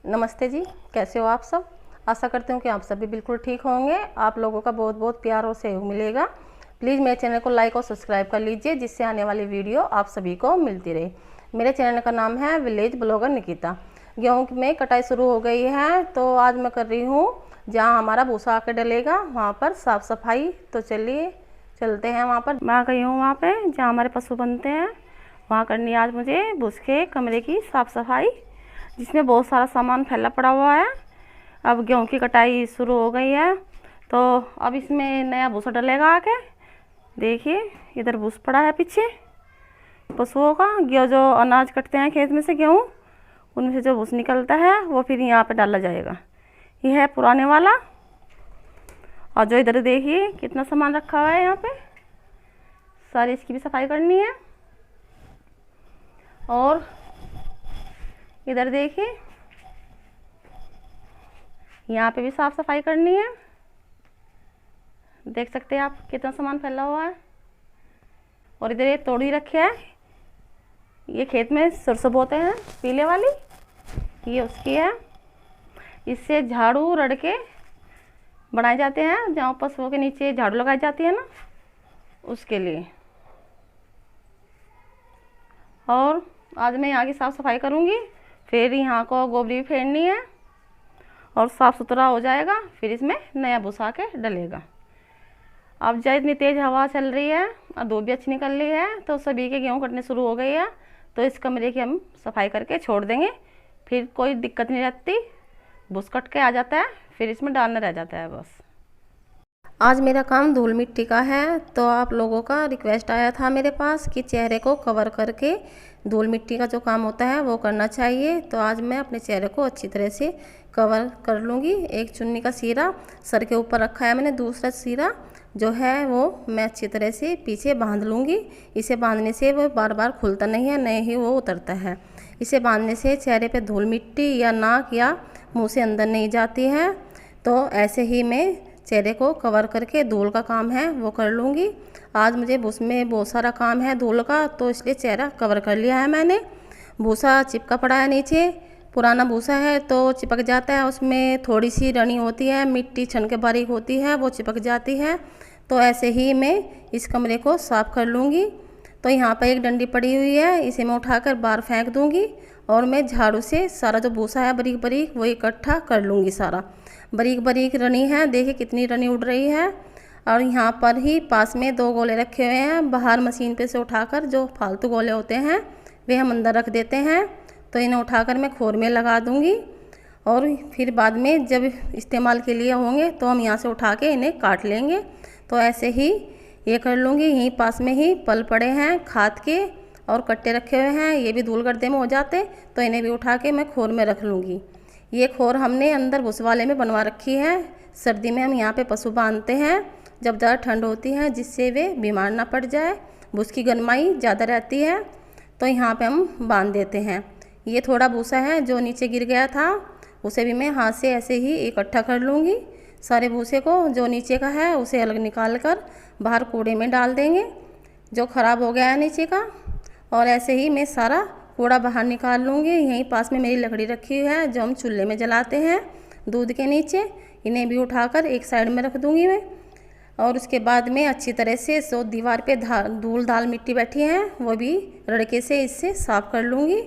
नमस्ते जी, कैसे हो आप सब। आशा करती हूँ कि आप सभी बिल्कुल ठीक होंगे। आप लोगों का बहुत बहुत प्यार और सहयोग मिलेगा। प्लीज़ मेरे चैनल को लाइक और सब्सक्राइब कर लीजिए, जिससे आने वाली वीडियो आप सभी को मिलती रहे। मेरे चैनल का नाम है विलेज ब्लॉगर निकिता। गेहूँ में कटाई शुरू हो गई है, तो आज मैं कर रही हूँ जहाँ हमारा भूसा आकर डलेगा वहाँ पर साफ़ सफाई। तो चलिए चलते हैं वहाँ पर। मैं आ गई हूँ वहाँ पे जहाँ हमारे पशु बनते हैं। वहाँ करनी आज मुझे भूस के कमरे की साफ़ सफाई, जिसमें बहुत सारा सामान फैला पड़ा हुआ है। अब गेहूँ की कटाई शुरू हो गई है, तो अब इसमें नया भूसा डलेगा आके। देखिए इधर भूस पड़ा है पीछे पशुओं का। गेहूँ जो अनाज कटते हैं खेत में से गेहूँ, उनमें से जो भूस निकलता है वो फिर यहाँ पे डाला जाएगा। यह है पुराने वाला। और जो इधर देखिए कितना सामान रखा हुआ है यहाँ पे, सारी इसकी भी सफाई करनी है। और इधर देखिए यहाँ पे भी साफ सफाई करनी है। देख सकते हैं आप कितना सामान फैला हुआ है। और इधर ये तोड़ी रखे है, ये खेत में सरसों बोते हैं पीले वाली, ये उसकी है। इससे झाड़ू रड़के बनाए जाते हैं, जहाँ पशुओं के नीचे झाड़ू लगाई जाती है ना, उसके लिए। और आज मैं यहाँ की साफ सफाई करूँगी, फिर यहाँ को गोबरी फेरनी है और साफ़ सुथरा हो जाएगा। फिर इसमें नया भूसा के डलेगा। अब जब इतनी तेज़ हवा चल रही है और धूप भी अच्छी निकल रही है, तो सभी के गेहूँ कटने शुरू हो गई है। तो इस कमरे की हम सफाई करके छोड़ देंगे, फिर कोई दिक्कत नहीं रहती। भूस कट के आ जाता है, फिर इसमें डालना रह जाता है बस। आज मेरा काम धूल मिट्टी का है, तो आप लोगों का रिक्वेस्ट आया था मेरे पास कि चेहरे को कवर करके धूल मिट्टी का जो काम होता है वो करना चाहिए। तो आज मैं अपने चेहरे को अच्छी तरह से कवर कर लूँगी। एक चुन्नी का सीरा सर के ऊपर रखा है मैंने, दूसरा सीरा जो है वो मैं अच्छी तरह से पीछे बांध लूँगी। इसे बांधने से वो बार बार खुलता नहीं है, नहीं ही वो उतरता है। इसे बांधने से चेहरे पे धूल मिट्टी या नाक या मुँह से अंदर नहीं जाती है। तो ऐसे ही मैं चेहरे को कवर करके धूल का काम है वो कर लूँगी। आज मुझे उसमें बहुत सारा काम है धूल का, तो इसलिए चेहरा कवर कर लिया है मैंने। भूसा चिपका पड़ा है नीचे, पुराना भूसा है तो चिपक जाता है। उसमें थोड़ी सी रनी होती है, मिट्टी छन के बारीक होती है, वो चिपक जाती है। तो ऐसे ही मैं इस कमरे को साफ़ कर लूँगी। तो यहाँ पर एक डंडी पड़ी हुई है, इसे मैं उठाकर बाहर फेंक दूँगी और मैं झाड़ू से सारा जो भूसा है बारीक बारीक वो इकट्ठा कर लूँगी। सारा बारीक बारीक रनी है, देखिए कितनी रनी उड़ रही है। और यहाँ पर ही पास में 2 गोले रखे हुए हैं। बाहर मशीन पे से उठाकर जो फालतू गोले होते हैं वे हम अंदर रख देते हैं। तो इन्हें उठाकर मैं खोर में लगा दूँगी, और फिर बाद में जब इस्तेमाल के लिए होंगे तो हम यहाँ से उठा के इन्हें काट लेंगे। तो ऐसे ही ये कर लूँगी। यहीं पास में ही पल पड़े हैं खाद के और कट्टे रखे हुए हैं, ये भी धूल गर्दे में हो जाते, तो इन्हें भी उठा के मैं खोर में रख लूँगी। ये खोर हमने अंदर भूस वाले में बनवा रखी है। सर्दी में हम यहाँ पे पशु बांधते हैं जब ज़्यादा ठंड होती है, जिससे वे बीमार ना पड़ जाए। भूस की गरमाई ज़्यादा रहती है, तो यहाँ पे हम बांध देते हैं। ये थोड़ा भूसा है जो नीचे गिर गया था, उसे भी मैं हाथ से ऐसे ही इकट्ठा कर लूँगी। सारे भूसे को जो नीचे का है उसे अलग निकाल कर बाहर कूड़े में डाल देंगे जो ख़राब हो गया है नीचे का। और ऐसे ही मैं सारा कूड़ा बाहर निकाल लूँगी। यहीं पास में मेरी लकड़ी रखी हुई है जो हम चूल्हे में जलाते हैं दूध के नीचे, इन्हें भी उठाकर एक साइड में रख दूँगी मैं। और उसके बाद में अच्छी तरह से सो दीवार पे धूल धाल मिट्टी बैठी है वो भी रड़के से इससे साफ़ कर लूँगी।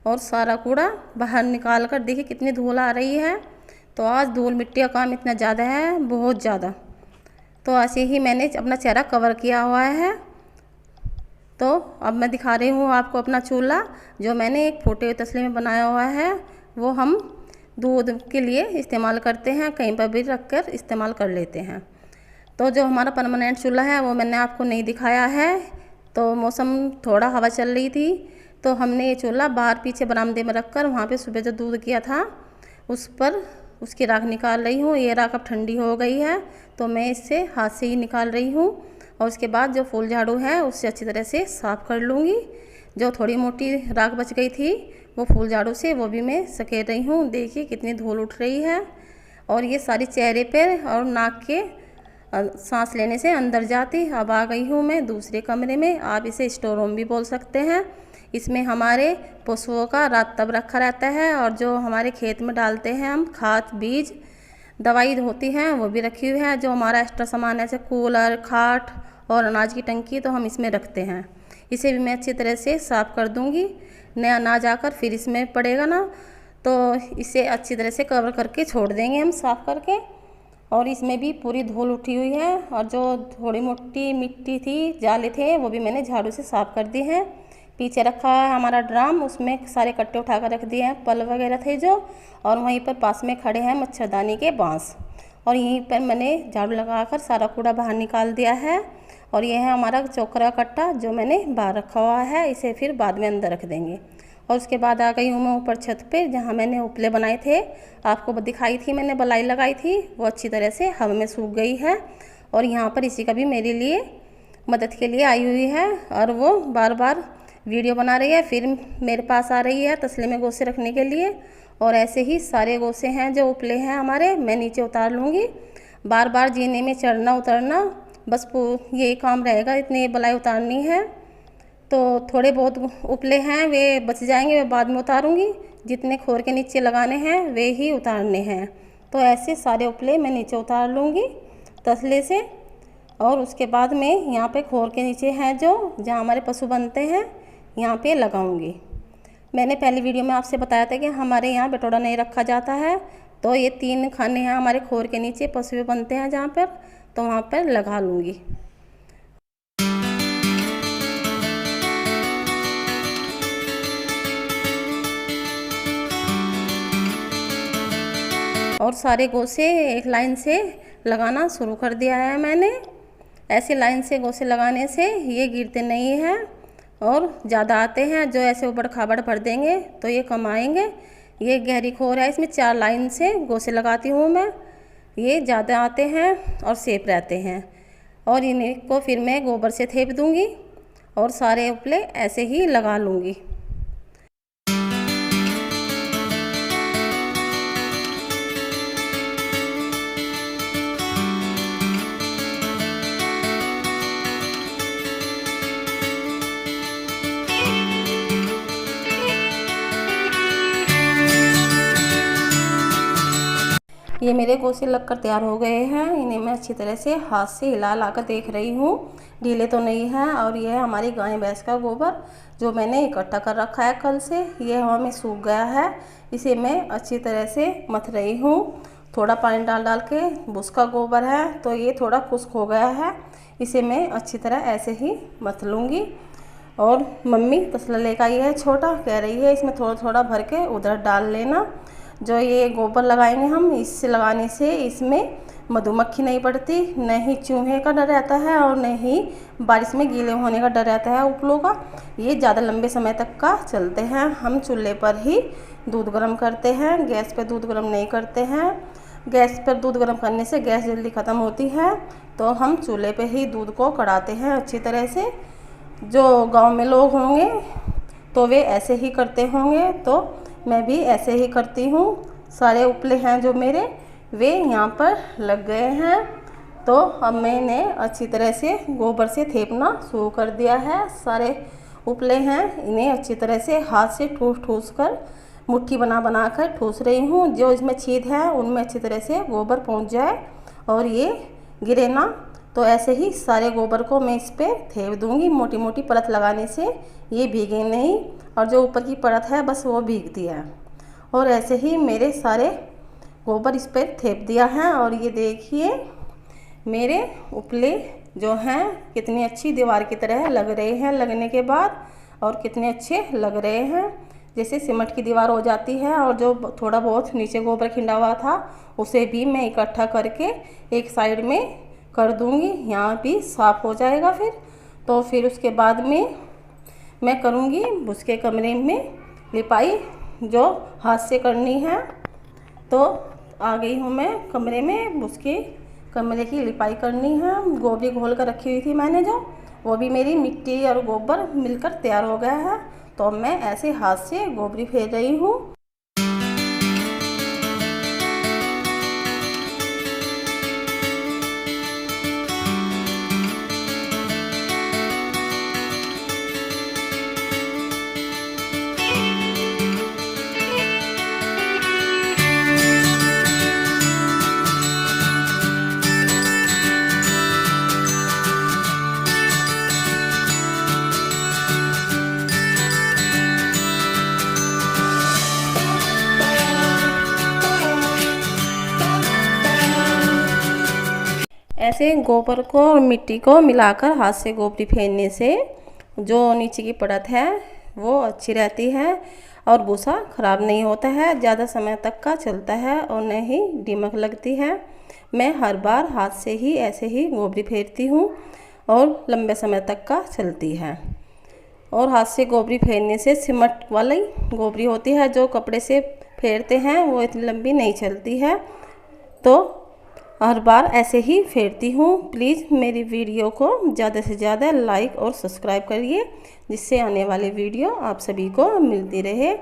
और सारा कूड़ा बाहर निकाल कर देखिए कितनी धूल आ रही है। तो आज धूल मिट्टी का काम इतना ज़्यादा है, बहुत ज़्यादा। तो ऐसे ही मैंने अपना चेहरा कवर किया हुआ है। तो अब मैं दिखा रही हूँ आपको अपना चूल्हा, जो मैंने एक फूटे हुए तसले में बनाया हुआ है। वो हम दूध के लिए इस्तेमाल करते हैं, कहीं पर भी रख कर इस्तेमाल कर लेते हैं। तो जो हमारा परमानेंट चूल्हा है वो मैंने आपको नहीं दिखाया है। तो मौसम थोड़ा हवा चल रही थी, तो हमने ये चूल्हा बाहर पीछे बरामदे में रख कर वहाँ पर सुबह जो दूध किया था उस पर उसकी राख निकाल रही हूँ। ये राख अब ठंडी हो गई है, तो मैं इससे हाथ से ही निकाल रही हूँ। और उसके बाद जो फूल झाड़ू है उससे अच्छी तरह से साफ़ कर लूँगी। जो थोड़ी मोटी राख बच गई थी वो फूल झाड़ू से वो भी मैं सकेर रही हूँ। देखिए कितनी धूल उठ रही है। और ये सारी चेहरे पे और नाक के सांस लेने से अंदर जाती। अब आ गई हूँ मैं दूसरे कमरे में, आप इसे स्टोर रूम भी बोल सकते हैं। इसमें हमारे पशुओं का रात तब रखा रहता है, और जो हमारे खेत में डालते हैं हम खाद बीज दवाई होती हैं वो भी रखी हुई है। जो हमारा एक्स्ट्रा सामान है जैसे कूलर, खाट और अनाज की टंकी तो हम इसमें रखते हैं। इसे भी मैं अच्छी तरह से साफ़ कर दूंगी। नया अनाज आकर फिर इसमें पड़ेगा ना, तो इसे अच्छी तरह से कवर करके छोड़ देंगे हम साफ़ करके। और इसमें भी पूरी धूल उठी हुई है, और जो थोड़ी मोटी मिट्टी थी, जाले थे, वो भी मैंने झाड़ू से साफ़ कर दी हैं। पीछे रखा है हमारा ड्राम, उसमें सारे कट्टे उठा कर रख दिए हैं, पल वगैरह थे जो। और वहीं पर पास में खड़े हैं मच्छरदानी के बांस, और यहीं पर मैंने झाड़ू लगाकर सारा कूड़ा बाहर निकाल दिया है। और यह है हमारा चोकरा कट्टा जो मैंने बाहर रखा हुआ है, इसे फिर बाद में अंदर रख देंगे। और उसके बाद आ गई हूँ मैं ऊपर छत पे, जहाँ मैंने उपले बनाए थे, आपको दिखाई थी मैंने बलाई लगाई थी, वो अच्छी तरह से हवा में सूख गई है। और यहाँ पर इसी का भी मेरे लिए मदद के लिए आई हुई है, और वो बार बार वीडियो बना रही है, फिर मेरे पास आ रही है तसले में गोसे रखने के लिए। और ऐसे ही सारे गोसे हैं जो उपले हैं हमारे, मैं नीचे उतार लूँगी। बार बार जीने में चढ़ना उतरना बस यही काम रहेगा, इतनी बलाई उतारनी है। तो थोड़े बहुत उपले हैं वे बच जाएंगे, वे बाद में उतारूंगी। जितने खोर के नीचे लगाने हैं वे ही उतारने हैं। तो ऐसे सारे उपले मैं नीचे उतार लूँगी तसले से। और उसके बाद में यहाँ पे खोर के नीचे हैं जो जहाँ हमारे पशु बनते हैं, यहाँ पे लगाऊंगी। मैंने पहली वीडियो में आपसे बताया था कि हमारे यहाँ बटोरा नहीं रखा जाता है, तो ये 3 खाने हैं हमारे खोर के नीचे पशु बनते हैं जहाँ पर, तो वहाँ पर लगा लूँगी। और सारे गोसे एक लाइन से लगाना शुरू कर दिया है मैंने। ऐसे लाइन से गोसे लगाने से ये गिरते नहीं हैं और ज़्यादा आते हैं। जो ऐसे उबड़ खाबड़ भर देंगे तो ये कम आएंगे। ये गहरी खोर है, इसमें 4 लाइन से गोसे लगाती हूँ मैं, ये ज़्यादा आते हैं और सेफ रहते हैं। और इनको फिर मैं गोबर से थेप दूँगी और सारे उपले ऐसे ही लगा लूँगी। ये मेरे गोसे लगकर तैयार हो गए हैं। इन्हें मैं अच्छी तरह से हाथ से हिला ला कर देख रही हूँ, ढीले तो नहीं हैं। और यह है हमारी गाय भैंस का गोबर जो मैंने इकट्ठा कर रखा है कल से। ये हवा में सूख गया है, इसे मैं अच्छी तरह से मथ रही हूँ। थोड़ा पानी डाल डाल के, उसका गोबर है तो ये थोड़ा खुश्क हो गया है, इसे मैं अच्छी तरह ऐसे ही मथ लूँगी। और मम्मी तसला लेकर आई है छोटा, कह रही है इसमें थोड़ा थोड़ा भर के उधर डाल लेना। जो ये गोबर लगाएंगे हम, इससे लगाने से इसमें मधुमक्खी नहीं पड़ती, न ही चूहे का डर रहता है और न ही बारिश में गीले होने का डर रहता है उपलों का। ये ज़्यादा लंबे समय तक का चलते हैं। हम चूल्हे पर ही दूध गर्म करते हैं, गैस पर दूध गर्म नहीं करते हैं। गैस पर दूध गर्म करने से गैस जल्दी ख़त्म होती है, तो हम चूल्हे पे ही दूध को कढ़ाते हैं अच्छी तरह से। जो गांव में लोग होंगे तो वे ऐसे ही करते होंगे, तो मैं भी ऐसे ही करती हूँ। सारे उपले हैं जो मेरे, वे यहाँ पर लग गए हैं। तो अब मैंने अच्छी तरह से गोबर से थेपना शुरू कर दिया है। सारे उपले हैं, इन्हें अच्छी तरह से हाथ से ठूस ठूस कर, मुट्ठी बना बना कर ठूस रही हूँ। जो इसमें छेद है उनमें अच्छी तरह से गोबर पहुँच जाए और ये गिरे ना। तो ऐसे ही सारे गोबर को मैं इस पर थेप दूँगी। मोटी मोटी परत लगाने से ये भीगे नहीं, और जो ऊपर की परत है बस वो भीगती है। और ऐसे ही मेरे सारे गोबर इस पर थेप दिया है। और ये देखिए मेरे उपले जो हैं कितनी अच्छी दीवार की तरह लग रहे हैं लगने के बाद, और कितने अच्छे लग रहे हैं, जैसे सीमेंट की दीवार हो जाती है। और जो थोड़ा बहुत नीचे गोबर खिंडा हुआ था उसे भी मैं इकट्ठा करके एक साइड में कर दूंगी, यहाँ भी साफ़ हो जाएगा फिर। तो फिर उसके बाद में मैं करूँगी उसके कमरे में लिपाई, जो हाथ से करनी है। तो आ गई हूँ मैं कमरे में, उसके कमरे की लिपाई करनी है। गोभी घोल कर रखी हुई थी मैंने, जो वो भी मेरी मिट्टी और गोबर मिलकर तैयार हो गया है। तो मैं ऐसे हाथ से गोबरी फेर रही हूँ। ऐसे गोबर को और मिट्टी को मिलाकर हाथ से गोबरी फेरने से जो नीचे की परत है वो अच्छी रहती है और भूसा ख़राब नहीं होता है, ज़्यादा समय तक का चलता है और न ही दीमक लगती है। मैं हर बार हाथ से ही ऐसे ही गोबरी फेरती हूँ और लंबे समय तक का चलती है। और हाथ से गोबरी फेरने से सिमट वाली गोबरी होती है जो कपड़े से फेरते हैं वो इतनी लंबी नहीं चलती है, तो हर बार ऐसे ही फेरती हूँ। प्लीज़ मेरी वीडियो को ज़्यादा से ज़्यादा लाइक और सब्सक्राइब करिए, जिससे आने वाली वीडियो आप सभी को मिलती रहे।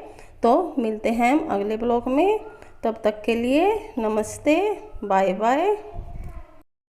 तो मिलते हैं अगले ब्लॉग में, तब तक के लिए नमस्ते, बाय बाय।